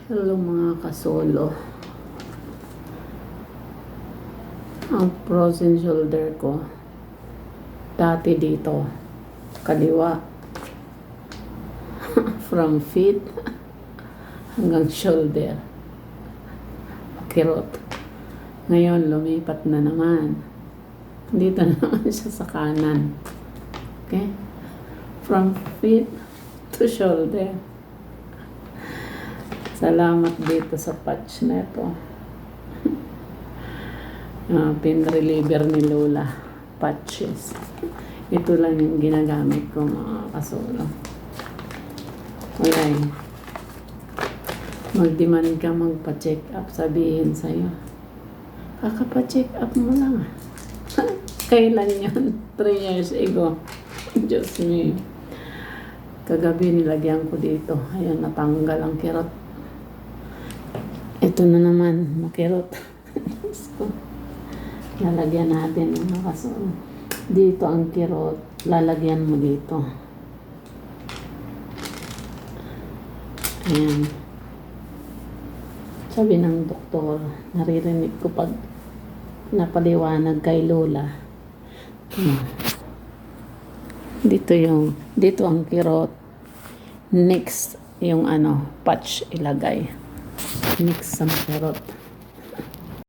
Hello mga kasolo. Ang frozen shoulder ko dati dito kaliwa from feet hanggang shoulder kirot. Ngayon lumipat na naman dito naman siya sa kanan. Okay, from feet to shoulder. Salamat dito sa patch na ito. Pin-reliever ni Lola patches. Ito lang yung ginagamit ko mga kasolo. Okay. Mag-demand ka magpa-check up, sabihin sa'yo. Kakapa-check up mo lang. Kailan yun? 3 years ago. Diyos me. Kagabi nilagyan ko dito. Ayun, natanggal ang kirot. Ito na naman, makirot. So, lalagyan natin mga kasolo. Dito ang kirot, lalagyan mo dito. Ayan. Sabi ng doktor, naririnig ko pag napaliwanag kay Lola. Dito ang kirot. Next, yung patch ilagay. Next sa kirot.